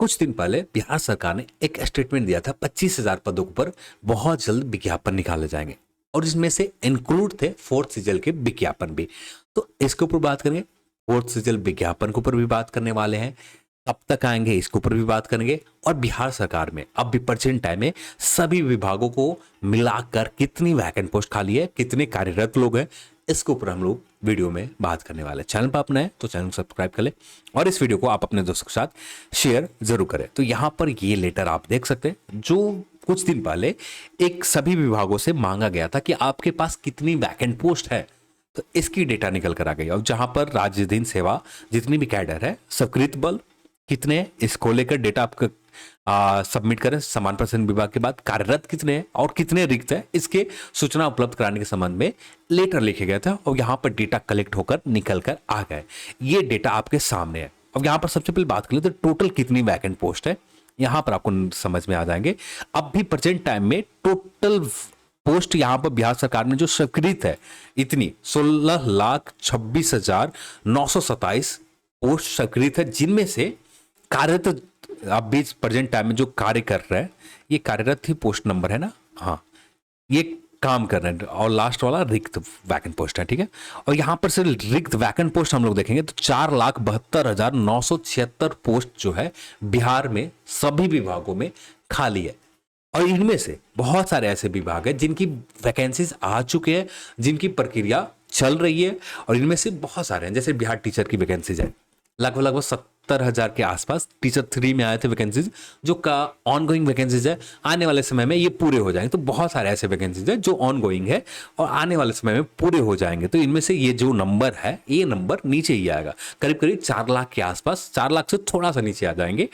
कुछ दिन पहले बिहार सरकार ने एक स्टेटमेंट दिया था 25,000 पदों पर बहुत जल्द विज्ञापन निकाले जाएंगे और इसमें से इंक्लूड थे फोर्थ सीजन के विज्ञापन भी। तो इसके ऊपर बात करेंगे, फोर्थ सीजन विज्ञापन के ऊपर भी बात करने वाले हैं, कब तक आएंगे इसके ऊपर भी बात करेंगे, और बिहार सरकार में अब भी प्रेजेंट टाइम में सभी विभागों को मिलाकर कितनी वैकेंट पोस्ट खाली है, कितने कार्यरत लोग हैं, इसके ऊपर हम लोग वीडियो में बात करने वाले हैं। चैनल पर अपना है तो चैनल को सब्सक्राइब कर ले और इस वीडियो को आप अपने दोस्तों के साथ शेयर जरूर करें। तो यहाँ पर ये लेटर आप देख सकते हैं जो कुछ दिन पहले एक सभी विभागों से मांगा गया था कि आपके पास कितनी वैकेंट पोस्ट है, तो इसकी डेटा निकल कर आ गई। और जहां पर राज्य दिन सेवा जितनी भी कैडर है, सकृत बल कितने हैं, इसको लेकर डेटा आपका सबमिट करें। समान प्रशासन विभाग के बाद कार्यरत कितने हैं और कितने रिक्त हैं, इसके सूचना उपलब्ध कराने के संबंध में लेटर लिखे गए थे और यहाँ पर डेटा कलेक्ट होकर निकल कर आ गए। ये डेटा आपके सामने है। अब यहाँ पर सबसे पहले बात कर ले तो टोटल कितनी वैकेंट पोस्ट है, यहाँ पर आपको समझ में आ जाएंगे। अब भी प्रेजेंट टाइम में टोटल पोस्ट यहाँ पर बिहार सरकार में जो स्वीकृत है इतनी 16,26,927 पोस्ट स्वीकृत है, जिनमें से कार्यरत अब भी प्रेजेंट टाइम में जो कार्य कर रहे हैं ये कार्यरत ही पोस्ट नंबर है ना, हाँ ये काम कर रहे हैं, और लास्ट वाला रिक्त वैकेंट पोस्ट है, ठीक है। और यहाँ पर से रिक्त वैकेंट पोस्ट हम लोग देखेंगे तो 4,72,976 पोस्ट जो है बिहार में सभी विभागों में खाली है। और इनमें से बहुत सारे ऐसे विभाग हैं जिनकी वैकेंसीज आ चुके हैं, जिनकी प्रक्रिया चल रही है, और इनमें से बहुत सारे हैं। जैसे बिहार टीचर की वैकेंसीज है लगभग 70,000 के आसपास, टीचर 3 में आए थे वैकेंसीज, जो का ऑनगोइंग वैकेंसीज है, आने वाले समय में ये पूरे हो जाएंगे। तो बहुत सारे ऐसे वैकेंसीज है जो ऑनगोइंग है और आने वाले समय में पूरे हो जाएंगे। तो इनमें से ये जो नंबर है ये नंबर नीचे ही आएगा, करीब करीब 4 लाख के आसपास, 4 लाख से थोड़ा सा नीचे आ जाएंगे।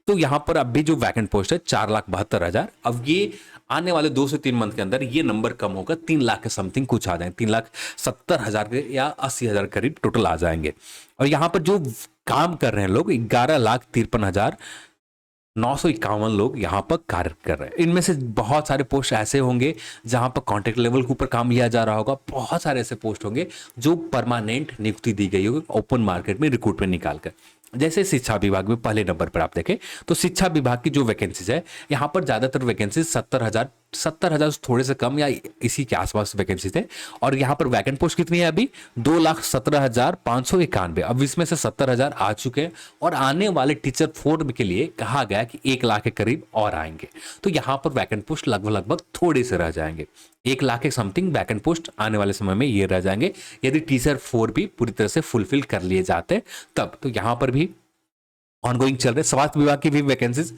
तो यहाँ पर अभी जो वैकेंट पोस्ट है 4,72,000, अब ये आने वाले 2 से 3 मंथ के अंदर ये नंबर कम होकर 3 लाख के समथिंग कुछ आ जाएंगे, 3,70,000 के या 80,000 करीब टोटल आ जाएंगे। और यहाँ पर जो काम कर रहे हैं लोग 11,53,951 लोग यहाँ पर कार्य कर रहे हैं। इनमें से बहुत सारे पोस्ट ऐसे होंगे जहाँ पर कॉन्ट्रैक्ट लेवल के ऊपर काम लिया जा रहा होगा, बहुत सारे ऐसे पोस्ट होंगे जो परमानेंट नियुक्ति दी गई होगी ओपन मार्केट में रिक्रूटमेंट निकालकर। जैसे शिक्षा विभाग में पहले नंबर पर आप देखें तो शिक्षा विभाग की जो वैकेंसीज है यहाँ पर ज्यादातर वैकेंसीज 70,000 थोड़े से कम या इसी के आसपास वैकेंसीज है। और यहाँ पर वैकेंट पोस्ट कितनी है अभी 2,17,591। अब इसमें से 70,000 आ चुके हैं और आने वाले टीचर 4 के लिए कहा गया कि 1 लाख के करीब और आएंगे। तो यहाँ पर वैकेंट पोस्ट लगभग थोड़े से रह जाएंगे, 1 लाख के समथिंग वैकेंट पोस्ट आने वाले समय में ये रह जाएंगे यदि टीचर 4 भी पूरी तरह से फुलफिल कर लिए जाते तब। तो यहाँ पर भी ऑनगोइंग चल रहे। स्वास्थ्य विभाग की भी वैकेंसीज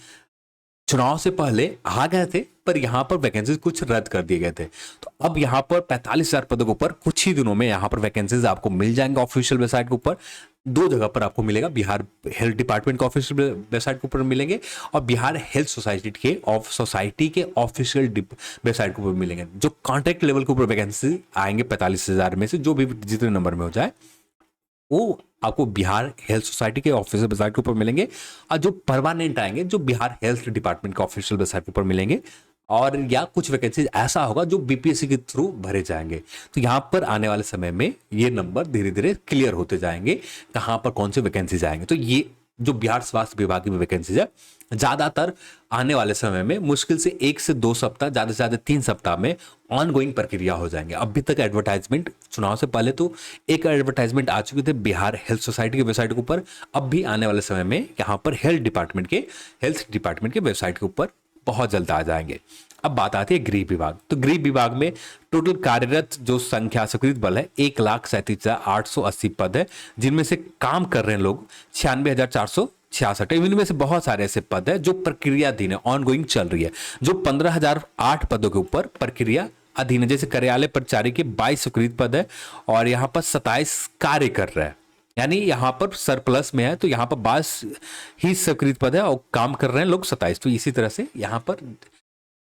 चुनाव से पहले आ गए थे पर यहाँ पर वैकेंसीज कुछ रद्द कर दिए गए थे। तो अब यहाँ पर 45,000 पदों के ऊपर कुछ ही दिनों में यहाँ पर वैकेंसीज आपको मिल जाएंगे ऑफिशियल वेबसाइट के ऊपर। 2 जगह पर आपको मिलेगा, बिहार हेल्थ डिपार्टमेंट के ऑफिशियल वेबसाइट के ऊपर मिलेंगे और बिहार हेल्थ सोसाइटी के ऑफिशियल वेबसाइट के ऊपर मिलेंगे। जो कॉन्ट्रैक्ट लेवल के ऊपर वैकेंसी आएंगे 45,000 में से जो भी जितने नंबर में हो जाए वो आपको बिहार हेल्थ सोसाइटी के ऑफिशियल वेबसाइट के ऊपर मिलेंगे, और जो परमानेंट आएंगे जो बिहार हेल्थ डिपार्टमेंट के ऑफिशियल वेबसाइट के ऊपर मिलेंगे। और या कुछ वैकेंसीज ऐसा होगा जो बीपीएससी के थ्रू भरे जाएंगे। तो यहाँ पर आने वाले समय में ये नंबर धीरे धीरे क्लियर होते जाएंगे कहाँ पर कौन से वैकेंसीज आएंगे। तो ये जो बिहार स्वास्थ्य विभाग की वैकेंसीज है ज्यादातर आने वाले समय में मुश्किल से 1 से 2 सप्ताह, ज्यादा से ज्यादा 3 सप्ताह में ऑनगोइंग प्रक्रिया हो जाएंगे। अभी तक एडवर्टाइजमेंट चुनाव से पहले तो एक एडवर्टाइजमेंट आ चुके थे बिहार हेल्थ सोसाइटी के वेबसाइट के ऊपर, अब भी आने वाले समय में यहाँ पर हेल्थ डिपार्टमेंट के वेबसाइट के ऊपर बहुत जल्द आ जाएंगे। अब बात आती है गृह विभाग। तो गृह विभाग में टोटल कार्यरत जो संख्या स्वीकृत बल है 1,37,880 पद है, जिनमें से काम कर रहे हैं लोग 96,466। इनमें से बहुत सारे ऐसे पद है जो प्रक्रियाधीन है, ऑनगोइंग चल रही है। जो 15,008 पदों के ऊपर प्रक्रिया अधीन है, जैसे कार्यालय परिचारी के 22 स्वीकृत पद है और यहाँ पर 27 कार्य कर रहे हैं, यानी यहाँ पर सरप्लस में है। तो यहाँ पर 22 ही स्वीकृत पद है और काम कर रहे हैं लोग 27। तो इसी तरह से यहाँ पर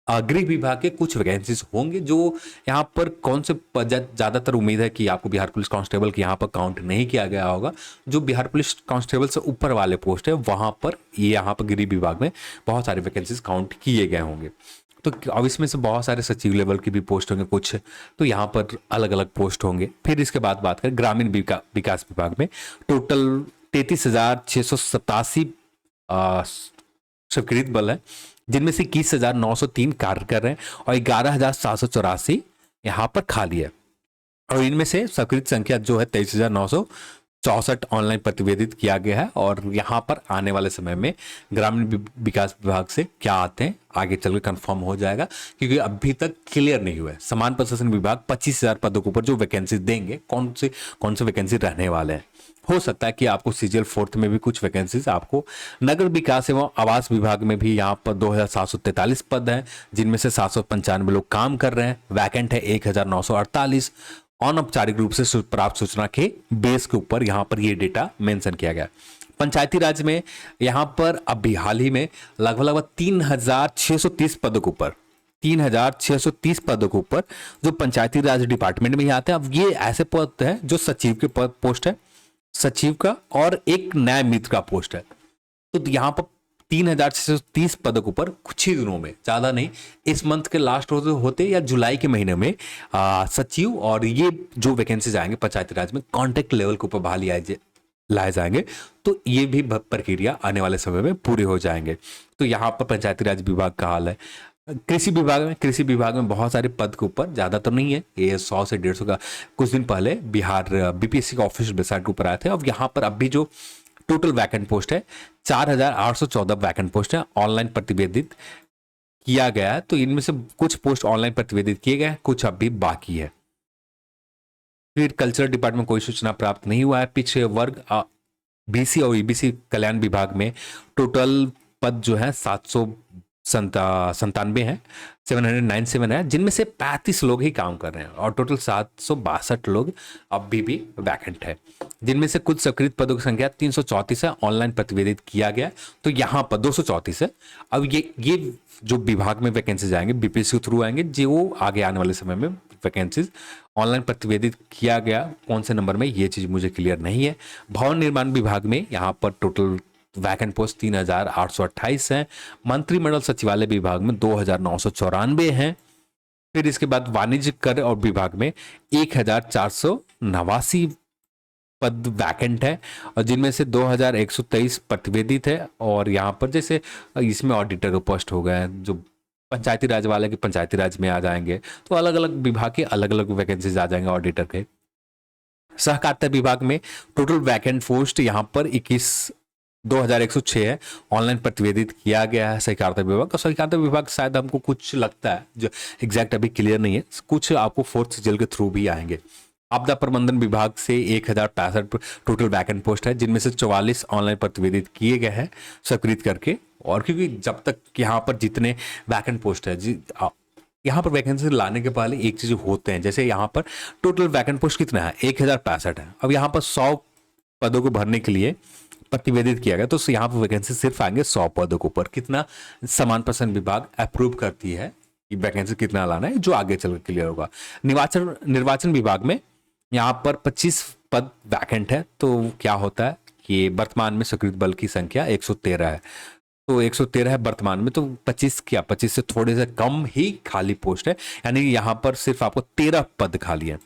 गृह विभाग के कुछ वैकेंसीज होंगे जो यहाँ पर कौन से ज्यादातर उम्मीद है कि आपको बिहार पुलिस कांस्टेबल की यहाँ पर काउंट नहीं किया गया होगा। जो बिहार पुलिस कांस्टेबल से ऊपर वाले पोस्ट है वहां पर यहाँ पर गृह विभाग में बहुत सारे वैकेंसीज काउंट किए गए होंगे। तो अब इसमें से बहुत सारे सचिव लेवल की भी पोस्ट होंगे कुछ, तो यहाँ पर अलग अलग पोस्ट होंगे। फिर इसके बाद बात करें ग्रामीण विकास विभाग में टोटल 33,687 स्वीकृत बल है, जिनमें से 21,903 कार्य कर रहे हैं और 11,784 यहाँ पर खाली है। और इनमें से स्वीकृत संख्या जो है 23,964 ऑनलाइन प्रतिवेदित किया गया है। और यहाँ पर आने वाले समय में ग्रामीण विकास विभाग से क्या आते हैं आगे चलकर कंफर्म हो जाएगा, क्योंकि अभी तक क्लियर नहीं हुआ है। समान प्रशासन विभाग 25,000 पदों के ऊपर जो वैकेंसी देंगे, कौन से वैकेंसी रहने वाले हैं। हो सकता है कि आपको सीजीएल 4th में भी कुछ वैकेंसीज आपको, नगर विकास एवं आवास विभाग में भी यहाँ पर 2,743 पद हैं, जिनमें से 795 लोग काम कर रहे हैं। वैकेंट है 1,948। अनौपचारिक रूप से प्राप्त सूचना के बेस के ऊपर यहाँ पर ये डेटा मेंशन किया गया। पंचायती राज में यहाँ पर अभी हाल ही में लगभग 3,630 पदों के ऊपर 3,630 पदों के ऊपर जो पंचायती राज डिपार्टमेंट में ही आते हैं। अब ये ऐसे पद है जो सचिव के पद पोस्ट है, सचिव का, और एक न्याय मित्र का पोस्ट है। तो यहाँ पर 3,630 पदों के ऊपर कुछ ही दिनों में, ज्यादा नहीं, इस मंथ के लास्ट होते या जुलाई के महीने में सचिव और ये जो वैकेंसीज आएंगे पंचायती राज में कॉन्ट्रैक्ट लेवल के ऊपर बहाली लाए जाएंगे। तो ये भी प्रक्रिया आने वाले समय में पूरे हो जाएंगे। तो यहाँ पर पंचायती राज विभाग का हाल है। कृषि विभाग में बहुत सारे पद के ऊपर, ज़्यादा तो नहीं है, ये 100 से 150 का कुछ दिन पहले बिहार बीपीएससी का ऑफिशियल वेबसाइट के ऊपर आए थे। अब यहाँ पर अभी जो टोटल वैकेंट पोस्ट है 4,814 वैकेंट पोस्ट है, ऑनलाइन प्रतिवेदित किया गया है। तो इनमें से कुछ पोस्ट ऑनलाइन प्रतिवेदित किए गए हैं, कुछ अभी बाकी है। फिर कल्चरल डिपार्टमेंट कोई सूचना प्राप्त नहीं हुआ है। पिछड़े वर्ग बीसी और ईबीसी कल्याण विभाग में टोटल पद जो है 797 है, 797 है, जिनमें से 35 लोग ही काम कर रहे हैं और टोटल 762 लोग अभी भी वैकेंट है, जिनमें से कुछ स्वीकृत पदों की संख्या 334 है, ऑनलाइन प्रतिवेदित किया गया। तो यहाँ पर 234 है। अब ये जो विभाग में वैकेंसीज आएंगे बीपीएससी के थ्रू आएंगे, जो आगे आने वाले समय में वैकेंसीज ऑनलाइन प्रतिवेदित किया गया कौन से नंबर में, ये चीज मुझे क्लियर नहीं है। भवन निर्माण विभाग में यहाँ पर टोटल वैकेंट पोस्ट 3,828 है। मंत्रिमंडल सचिवालय विभाग में 2,994 हैं। फिर इसके बाद वाणिज्य कर और विभाग में 1,489 पद वैकेंट है, और जिनमें से 2,123 प्रतिवेदित है। और यहाँ पर जैसे इसमें ऑडिटर का पोस्ट हो गए, जो पंचायती राज वाले के पंचायती राज में आ जाएंगे, तो अलग अलग विभाग के अलग अलग वैकेंसीज आ जाएंगे ऑडिटर के। सहकारिता विभाग में टोटल वैकेंट पोस्ट यहाँ पर 2,106 है, ऑनलाइन प्रतिवेदित किया गया है सहकारिता विभाग। और सहकारिता विभाग शायद हमको कुछ लगता है जो एग्जैक्ट अभी क्लियर नहीं है, कुछ आपको 4th सीजीएल के थ्रू भी आएंगे। आपदा प्रबंधन विभाग से 1,065 टोटल वैकेंट पोस्ट है, जिनमें से 44 ऑनलाइन प्रतिवेदित किए गए हैं स्वीकृत करके। और क्योंकि जब तक यहाँ पर जितने वैकेंट पोस्ट है, यहाँ पर वैकेंसी लाने के पहले एक चीज होते हैं, जैसे यहाँ पर टोटल वैकेंट पोस्ट कितना है 1,065 है। अब यहाँ पर 100 पदों को भरने के लिए प्रतिवेदित किया गया, तो यहाँ पर वैकेंसी सिर्फ आएंगे 100 पदों के ऊपर। कितना समान प्रशासन विभाग अप्रूव करती है कि वैकेंसी कितना लाना है, जो आगे चलकर क्लियर होगा। निर्वाचन विभाग में यहाँ पर 25 पद वैकेंट है। तो क्या होता है कि वर्तमान में स्वीकृत बल की संख्या 113 है, तो 113 है वर्तमान में, तो 25 से थोड़े से कम ही खाली पोस्ट है, यानी यहाँ पर सिर्फ आपको 13 पद खाली है।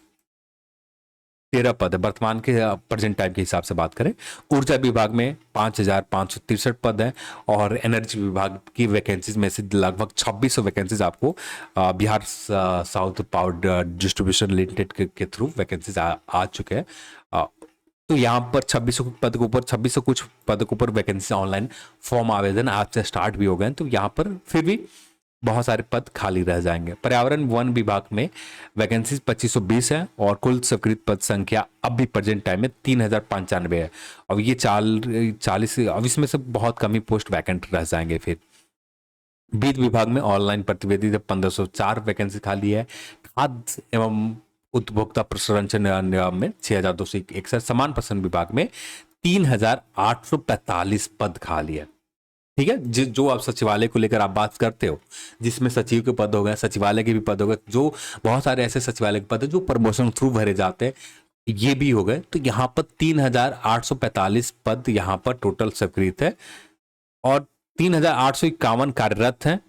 13 पद है वर्तमान के प्रेजेंट टाइम के हिसाब से बात करें। ऊर्जा विभाग में 5,563 पद है, और एनर्जी विभाग की वैकेंसीज में से लगभग 2,600 वैकेंसीज आपको Bihar south power distribution limited के थ्रू वैकेंसीज आ चुके हैं। तो यहाँ पर 2,600 पद के ऊपर 2,600 कुछ पद के ऊपर वैकेंसी ऑनलाइन फॉर्म आवेदन आज से स्टार्ट भी हो गए हैं। तो यहाँ पर फिर भी बहुत सारे पद खाली रह जाएंगे। पर्यावरण वन विभाग में वैकेंसी 2,520 है, और कुल स्वीकृत पद संख्या अभी प्रेजेंट टाइम में 3,095 है। अब ये 40, अब इसमें से बहुत कम ही पोस्ट वैकेंट रह जाएंगे। फिर वित्त विभाग में ऑनलाइन प्रतिवेदित 1,504 वैकेंसी खाली है। खाद्य एवं उपभोक्ता प्रसंरक्षण निगम में 6,261, समान प्रशासन विभाग में 3,845 पद खाली है। ठीक है, जो आप सचिवालय को लेकर आप बात करते हो, जिसमें सचिव के पद हो गए, सचिवालय के भी पद हो गए, जो बहुत सारे ऐसे सचिवालय के पद है जो प्रमोशन थ्रू भरे जाते हैं, ये भी हो गए। तो यहाँ पर 3,845 पद यहाँ पर टोटल स्वीकृत है, और 3,851 कार्यरत हैं,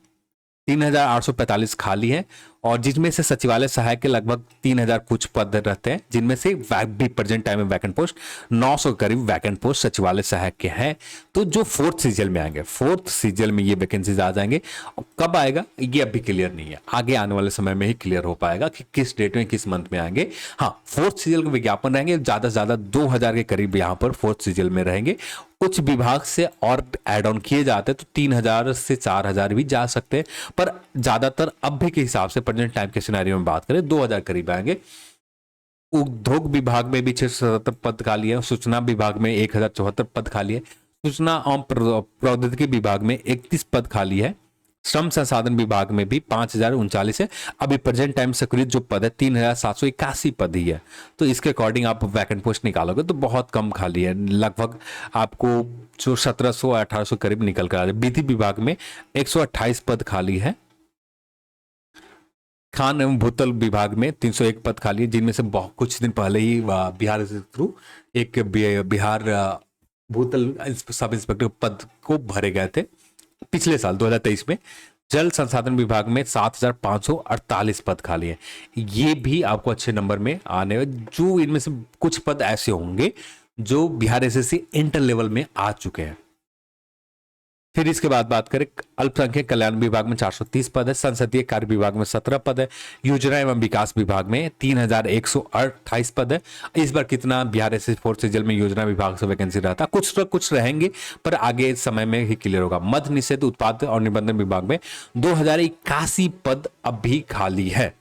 3,845 खाली है, और जिसमें से सचिवालय सहायक के लगभग 3000 कुछ पद रहते हैं, जिनमें से भी प्रेजेंट टाइम में वैकेंट पोस्ट 900 करीब वैकेंट पोस्ट सचिवालय सहायक के हैं। तो जो फोर्थ सीजल में आएंगे, फोर्थ सीजल में ये वैकेंसीज आ जाएंगे। कब आएगा ये अभी क्लियर नहीं है, आगे आने वाले समय में ही क्लियर हो पाएगा कि किस डेट में किस मंथ में आएंगे। हाँ, फोर्थ सीजल के विज्ञापन रहेंगे, ज्यादा से ज्यादा 2000 के करीब यहाँ पर फोर्थ सीजल में रहेंगे। कुछ विभाग से और ऐड ऑन किए जाते हैं तो 3000 से 4000 भी जा सकते हैं, पर ज्यादातर अभी के हिसाब से प्रेजेंट टाइम के सिनेरियो में बात करें 2000 करीब आएंगे। उद्योग विभाग में भी 677 पद खाली है, सूचना विभाग में 1074 पद खाली है, सूचना एवं प्रौद्योगिकी विभाग में 31 पद खाली है, श्रम संसाधन विभाग में भी 5039 है। अभी प्रेजेंट टाइम सक्रिय जो पद है 3781 पद ही है। तो इसके अकॉर्डिंग आप वैकेंट पोस्ट निकालोगे तो बहुत कम खाली है, लगभग आपको जो 1700-1800 करीब निकल कर आ जाए। विधि विभाग में 128 पद खाली है। खान एवं भूतल विभाग में 301 पद खाली है, जिनमें से बहुत कुछ दिन पहले ही बिहार से थ्रू एक बिहार भूतल सब इंस्पेक्टर पद को भरे गए थे पिछले साल 2023 में। जल संसाधन विभाग में 7548 पद खाली है। ये भी आपको अच्छे नंबर में आने, जो इनमें से कुछ पद ऐसे होंगे जो बिहार एसएससी इंटर लेवल में आ चुके हैं। फिर इसके बाद बात करें अल्पसंख्यक कल्याण विभाग में 430 पद है, संसदीय कार्य विभाग में 17 पद है, योजना एवं विकास विभाग में 3128 पद है। इस बार कितना बिहार एसएससी फोर्थ सीजल में योजना विभाग से वैकेंसी रहता, कुछ रहेंगे पर आगे समय में ही क्लियर होगा। मद्य निषेध उत्पाद और निबंधन विभाग में 2081 पद अभी खाली है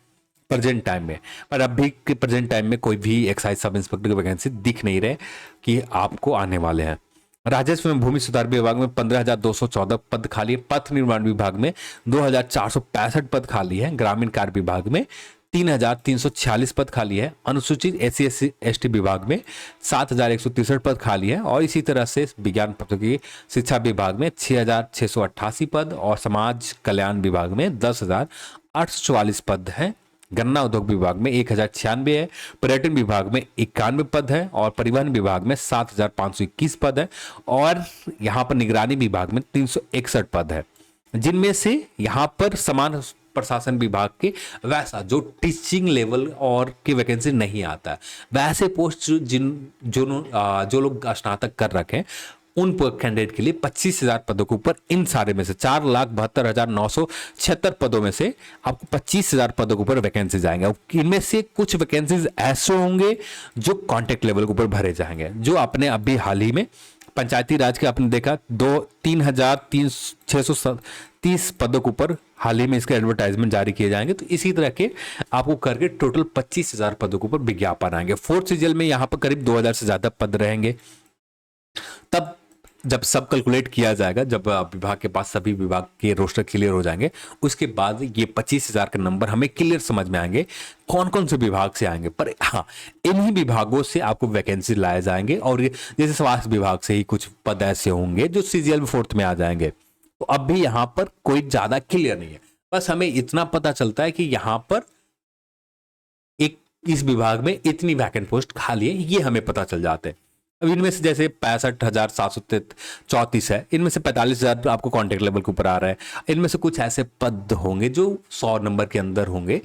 प्रेजेंट टाइम में, पर अभी के प्रेजेंट टाइम में कोई भी एक्साइज सब इंस्पेक्टर की वैकेंसी दिख नहीं रहे कि आपको आने वाले हैं। राजस्व एवं भूमि सुधार विभाग में 15,214 पद खाली है। पथ निर्माण विभाग में 2,465 पद खाली है। ग्रामीण कार्य विभाग में 3,346 पद खाली है। अनुसूचित SC/ST विभाग में 7,163 पद खाली है। और इसी तरह से विज्ञान प्रौद्योगिकी शिक्षा विभाग में 6,688 पद और समाज कल्याण विभाग में 10,844 पद है। गन्ना उद्योग विभाग में 1096 है। पर्यटन विभाग में 91 पद है और परिवहन विभाग में 7,521 पद है। और यहाँ पर निगरानी विभाग में 361 पद है, जिनमें से यहाँ पर समान प्रशासन विभाग के वैसा जो टीचिंग लेवल और की वैकेंसी नहीं आता है, वैसे पोस्ट जो लोग स्नातक कर रखे हैं उन कैंडिडेट के लिए 25,000 पदों के ऊपर इन सारे में से 4,72,976 पदों में से आपको 25,000 पदों के ऊपर वैकेंसी जाएंगे। इनमें से कुछ वैकेंसीज ऐसे होंगे जो कॉन्ट्रैक्ट लेवल के ऊपर भरे जाएंगे, जो आपने अभी हाल ही में पंचायती राज के आपने देखा 3,630 पदों के ऊपर हाल ही में इसके एडवर्टाइजमेंट जारी किए जाएंगे। तो इसी तरह के आपको करके टोटल 25,000 पदों के ऊपर विज्ञापन आएंगे। फोर्थ सीजन में यहाँ पर करीब 2,000 से ज्यादा पद रहेंगे। तब जब सब कैलकुलेट किया जाएगा, जब विभाग के पास सभी विभाग के रोस्टर क्लियर हो जाएंगे, उसके बाद ये 25,000 का नंबर हमें क्लियर समझ में आएंगे कौन कौन से विभाग से आएंगे। पर हाँ, इन्हीं विभागों से आपको वैकेंसी लाए जाएंगे। और जैसे स्वास्थ्य विभाग से ही कुछ पद ऐसे होंगे जो सीजीएल फोर्थ में आ जाएंगे। तो अब भी यहाँ पर कोई ज्यादा क्लियर नहीं है, बस हमें इतना पता चलता है कि यहाँ पर एक इस विभाग में इतनी वैकेंट पोस्ट खाली है, ये हमें पता चल जाते हैं। अब इनमें से जैसे 65,734 है, इनमें से 45,000 आपको कॉन्ट्रैक्ट लेवल के ऊपर आ रहा है। इनमें से कुछ ऐसे पद होंगे जो 100 नंबर के अंदर होंगे,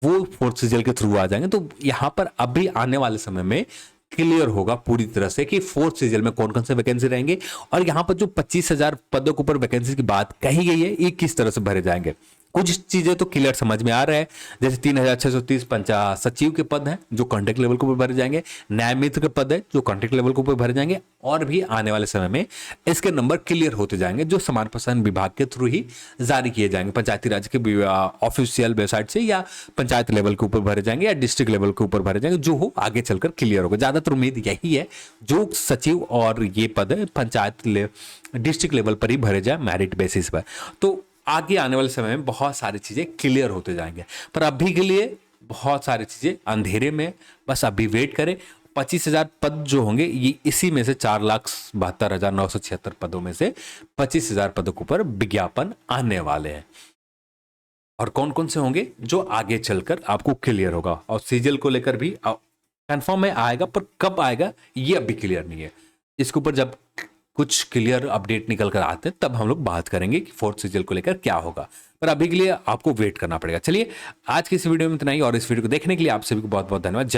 वो फोर्थ सीजल के थ्रू आ जाएंगे। तो यहाँ पर अभी आने वाले समय में क्लियर होगा पूरी तरह से कि फोर्थ सीजल में कौन कौन से वैकेंसी रहेंगे और यहाँ पर जो 25,000 पदों के ऊपर वैकेंसी की बात कही गई है ये किस तरह से भरे जाएंगे। कुछ चीजें तो क्लियर समझ में आ रहा है, जैसे 3,630 पंचायत सचिव के पद हैं जो कॉन्ट्रैक्ट लेवल के ऊपर भरे जाएंगे, न्याय मित्र के पद है जो कॉन्ट्रैक्ट लेवल के ऊपर भरे जाएंगे। और भी आने वाले समय में इसके नंबर क्लियर होते जाएंगे जो समान प्रशासन विभाग के थ्रू ही जारी किए जाएंगे, पंचायती राज के ऑफिशियल वेबसाइट से, या पंचायत लेवल के ऊपर भरे जाएंगे या डिस्ट्रिक्ट लेवल के ऊपर भरे जाएंगे। जो हो आगे चलकर क्लियर होगा। ज्यादातर उम्मीद यही है जो सचिव और ये पद है पंचायत डिस्ट्रिक्ट लेवल पर ही भरे जाए मेरिट बेसिस पर। तो आगे आने वाले समय में बहुत सारी चीजें क्लियर होते जाएंगे, पर अभी के लिए बहुत सारी चीजें अंधेरे में, बस अभी वेट करें। 25,000 पद जो होंगे ये इसी में से 4,72,976 पदों में से 25,000 पदों के ऊपर विज्ञापन आने वाले हैं। और कौन कौन से होंगे जो आगे चलकर आपको क्लियर होगा। और सीजल को लेकर भी कंफर्म में आएगा, पर कब आएगा ये अभी क्लियर नहीं है। इसके ऊपर जब कुछ क्लियर अपडेट निकल कर आते हैं तब हम लोग बात करेंगे कि फोर्थ सीजन को लेकर क्या होगा, पर अभी के लिए आपको वेट करना पड़ेगा। चलिए आज की इस वीडियो में इतना ही, और इस वीडियो को देखने के लिए आप सभी को बहुत बहुत धन्यवाद।